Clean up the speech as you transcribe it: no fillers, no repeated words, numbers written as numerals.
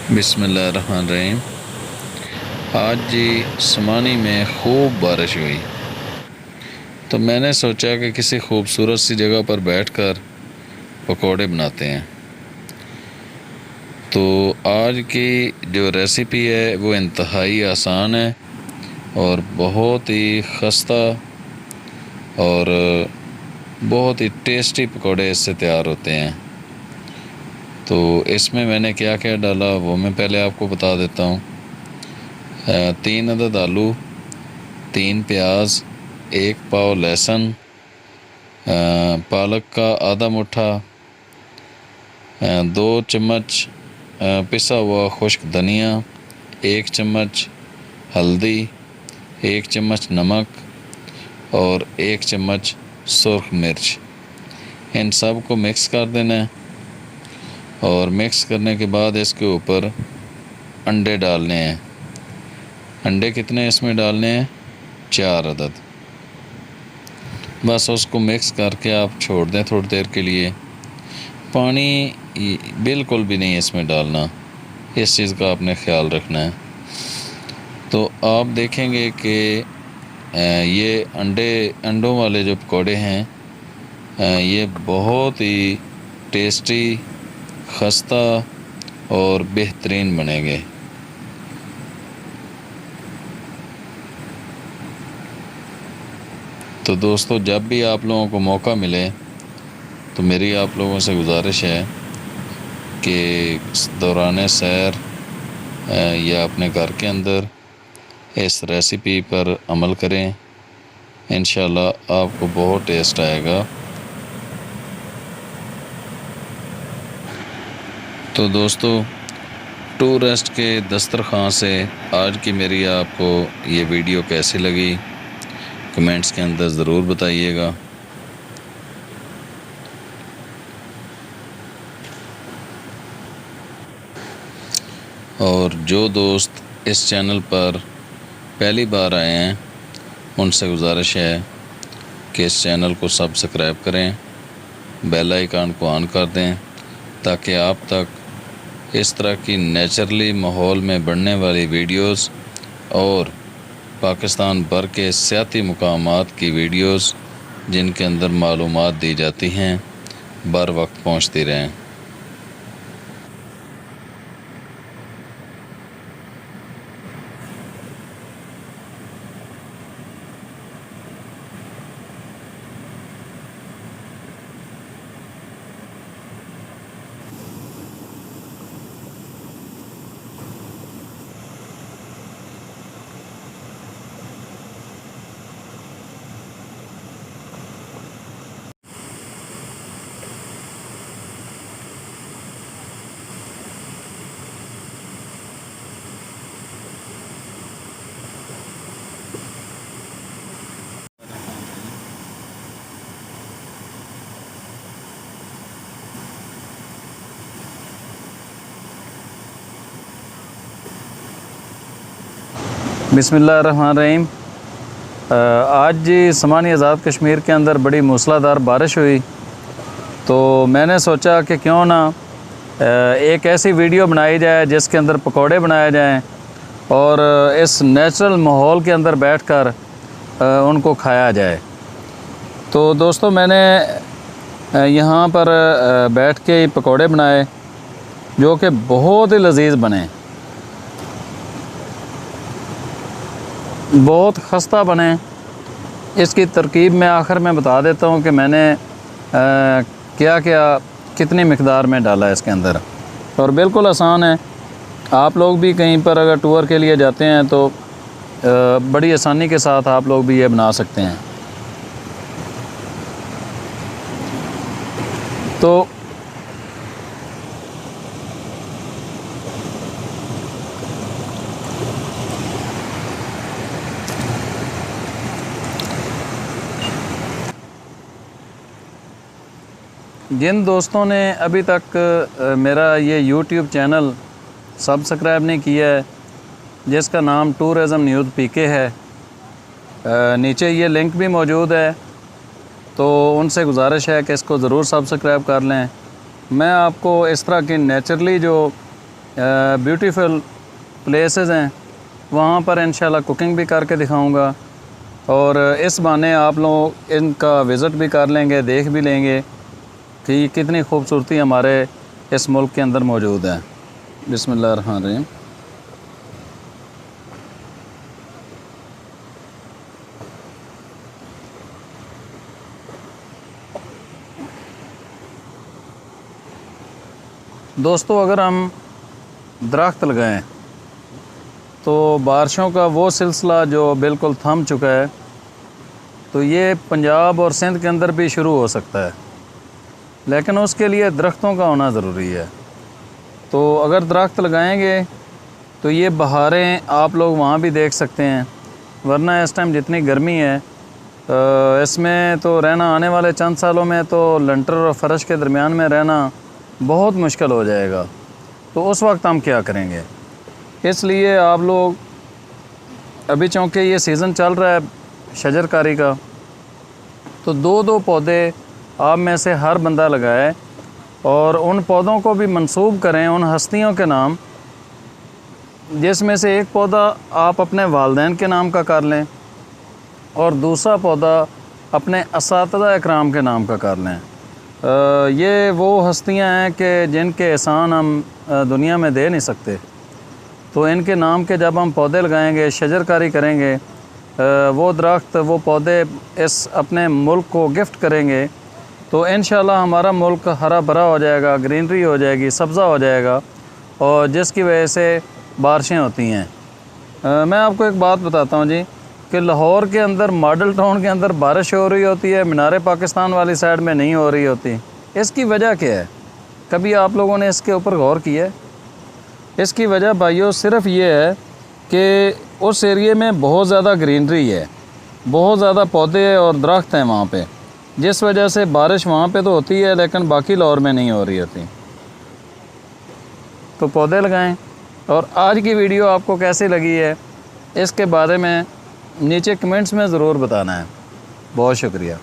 बिस्मिल्लाहिर्रहमानिर्रहीम। आज जी समानी में खूब बारिश हुई, तो मैंने सोचा कि किसी खूबसूरत सी जगह पर बैठकर पकोड़े बनाते हैं। तो आज की जो रेसिपी है वो इंतहाई आसान है और बहुत ही खस्ता और बहुत ही टेस्टी पकोड़े इससे तैयार होते हैं। तो इसमें मैंने क्या क्या डाला वो मैं पहले आपको बता देता हूँ। 3 अदद आलू, 3 प्याज, 1 पाव लहसुन, पालक का आधा मुट्ठा, 2 चम्मच पिसा हुआ खुश्क धनिया, 1 चम्मच हल्दी, 1 चम्मच नमक और 1 चम्मच सुर्ख मिर्च। इन सब को मिक्स कर देना है और मिक्स करने के बाद इसके ऊपर अंडे डालने हैं। अंडे कितने इसमें डालने हैं? 4 अदद। बस उसको मिक्स करके आप छोड़ दें थोड़ी देर के लिए। पानी बिल्कुल भी नहीं इसमें डालना, इस चीज़ का आपने ख्याल रखना है। तो आप देखेंगे कि ये अंडों वाले जो पकौड़े हैं ये बहुत ही टेस्टी, खस्ता और बेहतरीन बनेंगे। तो दोस्तों, जब भी आप लोगों को मौका मिले तो मेरी आप लोगों से गुजारिश है कि दौरान सैर या अपने घर के अंदर इस रेसिपी पर अमल करें। इंशाल्लाह आपको बहुत टेस्ट आएगा। तो दोस्तों, टूरिस्ट के दस्तरखान से आज की मेरी आपको ये वीडियो कैसी लगी कमेंट्स के अंदर ज़रूर बताइएगा। और जो दोस्त इस चैनल पर पहली बार आए हैं उनसे गुजारिश है कि इस चैनल को सब्सक्राइब करें, बेल आइकन को ऑन कर दें ताकि आप तक इस तरह की नेचुरली माहौल में बनने वाली वीडियोस और पाकिस्तान भर के सियाती मुकामात की वीडियोस जिनके अंदर मालूमात दी जाती हैं बर वक्त पहुँचती रहें। बिस्मिल्लाहिर्रहमानिर्रहीम। आज जी समानी आज़ाद कश्मीर के अंदर बड़ी मूसलाधार बारिश हुई, तो मैंने सोचा कि क्यों ना एक ऐसी वीडियो बनाई जाए जिसके अंदर पकोड़े बनाए जाएं और इस नेचुरल माहौल के अंदर बैठकर उनको खाया जाए। तो दोस्तों, मैंने यहाँ पर बैठ के पकोड़े बनाए जो कि बहुत ही लजीज बने, बहुत खस्ता बने। इसकी तरकीब मैं आखिर में बता देता हूँ कि मैंने क्या क्या कितनी मिकदार में डाला है इसके अंदर, और बिल्कुल आसान है। आप लोग भी कहीं पर अगर टूर के लिए जाते हैं तो बड़ी आसानी के साथ आप लोग भी ये बना सकते हैं। तो जिन दोस्तों ने अभी तक मेरा ये YouTube चैनल सब्सक्राइब नहीं किया है, जिसका नाम टूरिज़म न्यूज़ पीके है, नीचे ये लिंक भी मौजूद है, तो उनसे गुजारिश है कि इसको ज़रूर सब्सक्राइब कर लें। मैं आपको इस तरह की नेचुरली जो ब्यूटीफुल प्लेसेस हैं, वहाँ पर इंशाल्लाह कुकिंग भी करके दिखाऊंगा और इस बहाने आप लोग इनका विज़िट भी कर लेंगे, देख भी लेंगे कि कितनी खूबसूरती हमारे इस मुल्क के अंदर मौजूद है। बिस्मिल्लाहिर्रहमानिर्रहीम। दोस्तों, अगर हम दरख्त लगाएं तो बारिशों का वो सिलसिला जो बिल्कुल थम चुका है, तो ये पंजाब और सिंध के अंदर भी शुरू हो सकता है, लेकिन उसके लिए दरख्तों का होना ज़रूरी है। तो अगर दरख्त लगाएंगे तो ये बहारें आप लोग वहाँ भी देख सकते हैं, वरना इस टाइम जितनी गर्मी है इसमें तो रहना, आने वाले चंद सालों में तो लंटर और फर्श के दरमियान में रहना बहुत मुश्किल हो जाएगा। तो उस वक्त हम क्या करेंगे? इसलिए आप लोग अभी, चूँकि ये सीज़न चल रहा है शजरकारी का, तो दो दो पौधे आप में से हर बंदा लगाए और उन पौधों को भी मंसूब करें उन हस्तियों के नाम, जिसमें से एक पौधा आप अपने वालिदैन के नाम का कर लें और दूसरा पौधा अपने असातिज़ा इकराम के नाम का कर लें। ये वो हस्तियां हैं कि जिनके एहसान हम दुनिया में दे नहीं सकते, तो इनके नाम के जब हम पौधे लगाएंगे, शजरकारी करेंगे, वो दरख्त, वो पौधे इस अपने मुल्क को गिफ्ट करेंगे, तो इंशाल्लाह हमारा मुल्क हरा भरा हो जाएगा, ग्रीनरी हो जाएगी, सब्ज़ा हो जाएगा, और जिसकी वजह से बारिशें होती हैं। मैं आपको एक बात बताता हूँ जी कि लाहौर के अंदर, मॉडल टाउन के अंदर बारिश हो रही होती है, मीनार पाकिस्तान वाली साइड में नहीं हो रही होती। इसकी वजह क्या है? कभी आप लोगों ने इसके ऊपर गौर किया है? इसकी वजह भाइयों सिर्फ़ ये है कि उस एरिए में बहुत ज़्यादा ग्रीनरी है, बहुत ज़्यादा पौधे और दरख्त हैं वहाँ पे, जिस वजह से बारिश वहाँ पे तो होती है लेकिन बाकी लाहौर में नहीं हो रही होती। तो पौधे लगाएं। और आज की वीडियो आपको कैसी लगी है इसके बारे में नीचे कमेंट्स में ज़रूर बताना है। बहुत शुक्रिया।